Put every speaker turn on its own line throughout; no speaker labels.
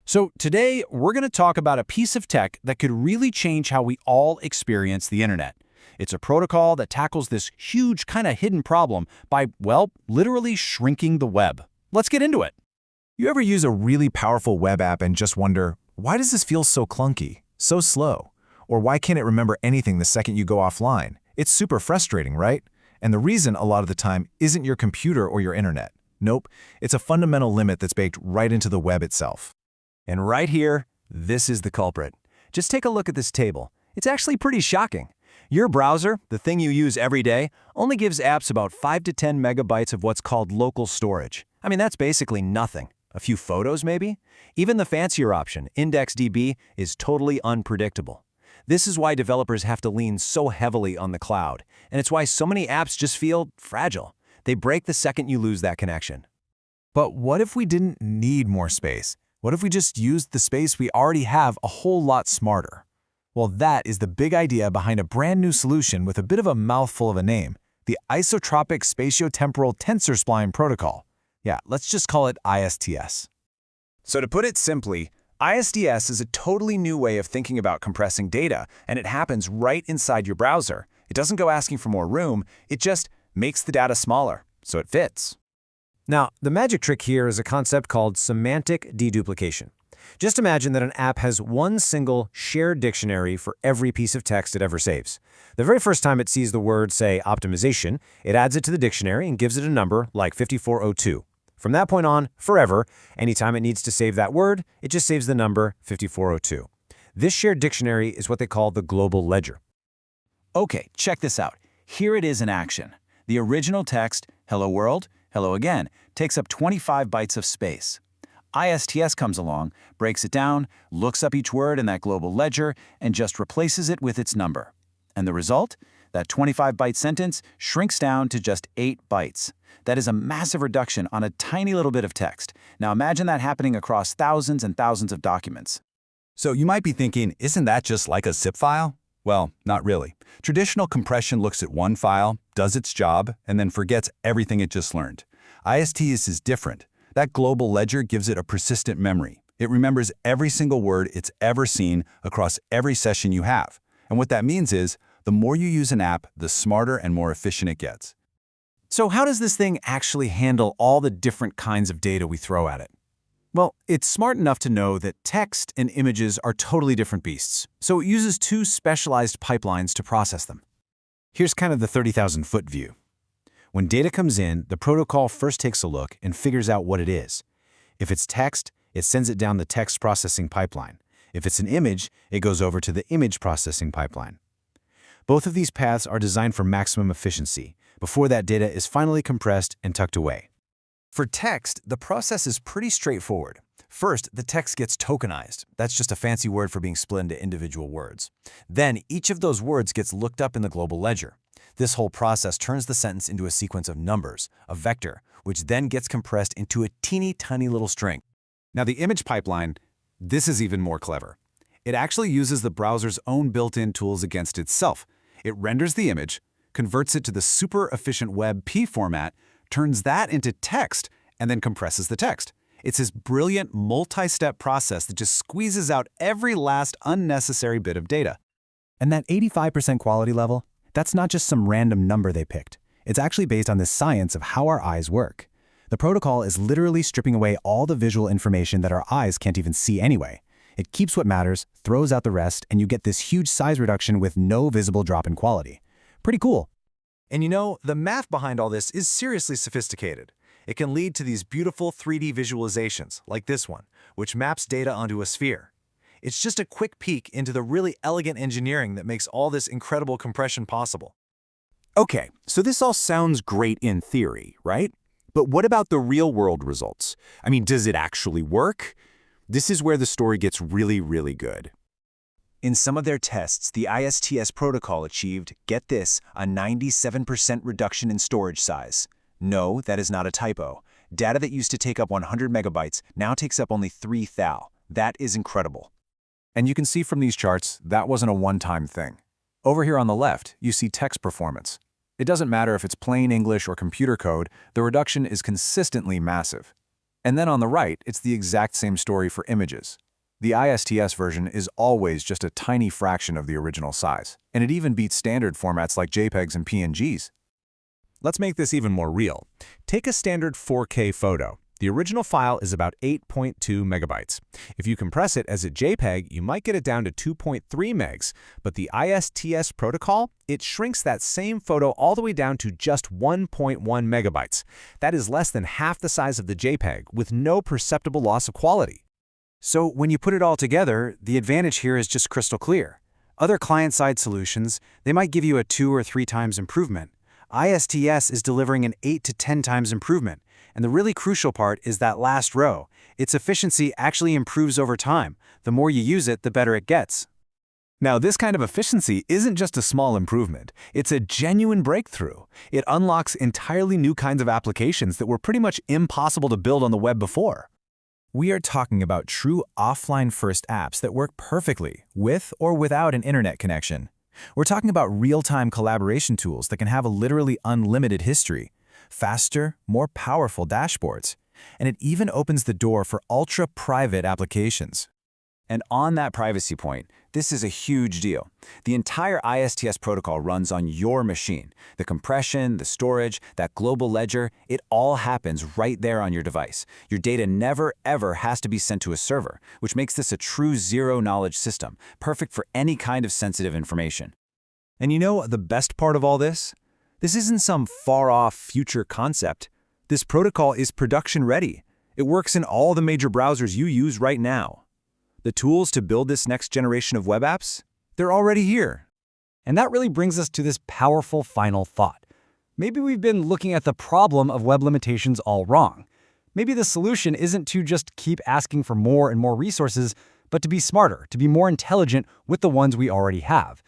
So today, we're going to talk about a piece of tech that could really change how we all experience the internet. It's a protocol that tackles this huge kind of hidden problem by, well, literally shrinking the web. Let's get into it.
You ever use a really powerful web app and just wonder, why does this feel so clunky, so slow? Or why can't it remember anything the second you go offline? It's super frustrating, right? And the reason a lot of the time isn't your computer or your internet. Nope, it's a fundamental limit that's baked right into the web itself.
And right here, this is the culprit. Just take a look at this table. It's actually pretty shocking. Your browser, the thing you use every day, only gives apps about 5 to 10 megabytes of what's called local storage. I mean, that's basically nothing. A few photos, maybe? Even the fancier option, IndexedDB, is totally unpredictable. This is why developers have to lean so heavily on the cloud, and it's why so many apps just feel fragile. They break the second you lose that connection.
But what if we didn't need more space? What if we just used the space we already have a whole lot smarter? Well, that is the big idea behind a brand new solution with a bit of a mouthful of a name, the Isotropic Spatiotemporal Tensor-Spline Protocol. Yeah, let's just call it ISTS.
So to put it simply, ISTS is a totally new way of thinking about compressing data, and it happens right inside your browser. It doesn't go asking for more room, it just makes the data smaller, so it fits.
Now, the magic trick here is a concept called semantic deduplication. Just imagine that an app has one single shared dictionary for every piece of text it ever saves. The very first time it sees the word, say, optimization, it adds it to the dictionary and gives it a number like 5402. From that point on, forever, anytime it needs to save that word, it just saves the number 5402. This shared dictionary is what they call the global ledger.
Okay, check this out. Here it is in action. The original text, hello world, hello again, takes up 25 bytes of space. ISTS comes along, breaks it down, looks up each word in that global ledger, and just replaces it with its number. And the result? That 25-byte sentence shrinks down to just 8 bytes. That is a massive reduction on a tiny little bit of text. Now imagine that happening across thousands and thousands of documents.
So you might be thinking, isn't that just like a zip file? Well, not really. Traditional compression looks at one file, does its job, and then forgets everything it just learned. ISTS is different. That global ledger gives it a persistent memory. It remembers every single word it's ever seen across every session you have. And what that means is, the more you use an app, the smarter and more efficient it gets.
So how does this thing actually handle all the different kinds of data we throw at it? Well, it's smart enough to know that text and images are totally different beasts, so it uses two specialized pipelines to process them. Here's kind of the 30,000-foot view. When data comes in, the protocol first takes a look and figures out what it is. If it's text, it sends it down the text processing pipeline. If it's an image, it goes over to the image processing pipeline. Both of these paths are designed for maximum efficiency, before that data is finally compressed and tucked away.
For text, the process is pretty straightforward. First, the text gets tokenized. That's just a fancy word for being split into individual words. Then, each of those words gets looked up in the global ledger. This whole process turns the sentence into a sequence of numbers, a vector, which then gets compressed into a teeny tiny little string.
Now the image pipeline, this is even more clever. It actually uses the browser's own built-in tools against itself. It renders the image, converts it to the super efficient WebP format, turns that into text, and then compresses the text. It's this brilliant multi-step process that just squeezes out every last unnecessary bit of data.
And that 85% quality level, that's not just some random number they picked. It's actually based on the science of how our eyes work. The protocol is literally stripping away all the visual information that our eyes can't even see anyway. It keeps what matters, throws out the rest, and you get this huge size reduction with no visible drop in quality. Pretty cool.
And you know, the math behind all this is seriously sophisticated. It can lead to these beautiful 3D visualizations, like this one, which maps data onto a sphere. It's just a quick peek into the really elegant engineering that makes all this incredible compression possible.
Okay, so this all sounds great in theory, right? But what about the real-world results? I mean, does it actually work? This is where the story gets really, really good.
In some of their tests, the ISTS protocol achieved, get this, a 97% reduction in storage size. No, that is not a typo. Data that used to take up 100 megabytes now takes up only 3 thou. That is incredible.
And you can see from these charts, that wasn't a one-time thing. Over here on the left, you see text performance. It doesn't matter if it's plain English or computer code, the reduction is consistently massive.
And then on the right, it's the exact same story for images. The ISTS version is always just a tiny fraction of the original size, and it even beats standard formats like JPEGs and PNGs.
Let's make this even more real. Take a standard 4K photo. The original file is about 8.2 megabytes. If you compress it as a JPEG, you might get it down to 2.3 megs, but the ISTS protocol, it shrinks that same photo all the way down to just 1.1 megabytes. That is less than half the size of the JPEG, with no perceptible loss of quality.
So when you put it all together, the advantage here is just crystal clear. Other client-side solutions, they might give you a 2 or 3 times improvement. ISTS is delivering an 8 to 10 times improvement. And the really crucial part is that last row. Its efficiency actually improves over time. The more you use it, the better it gets.
Now, this kind of efficiency isn't just a small improvement. It's a genuine breakthrough. It unlocks entirely new kinds of applications that were pretty much impossible to build on the web before. We are talking about true offline-first apps that work perfectly, with or without an internet connection. We're talking about real-time collaboration tools that can have a literally unlimited history, faster, more powerful dashboards, and it even opens the door for ultra-private applications.
And on that privacy point, this is a huge deal. The entire ISTS protocol runs on your machine. The compression, the storage, that global ledger, it all happens right there on your device. Your data never, ever has to be sent to a server, which makes this a true zero-knowledge system, perfect for any kind of sensitive information.
And you know the best part of all this? This isn't some far-off future concept. This protocol is production-ready. It works in all the major browsers you use right now. The tools to build this next generation of web apps, they're already here.
And that really brings us to this powerful final thought. Maybe we've been looking at the problem of web limitations all wrong. Maybe the solution isn't to just keep asking for more and more resources, but to be smarter, to be more intelligent with the ones we already have.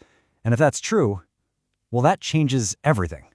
And if that's true, well, that changes everything.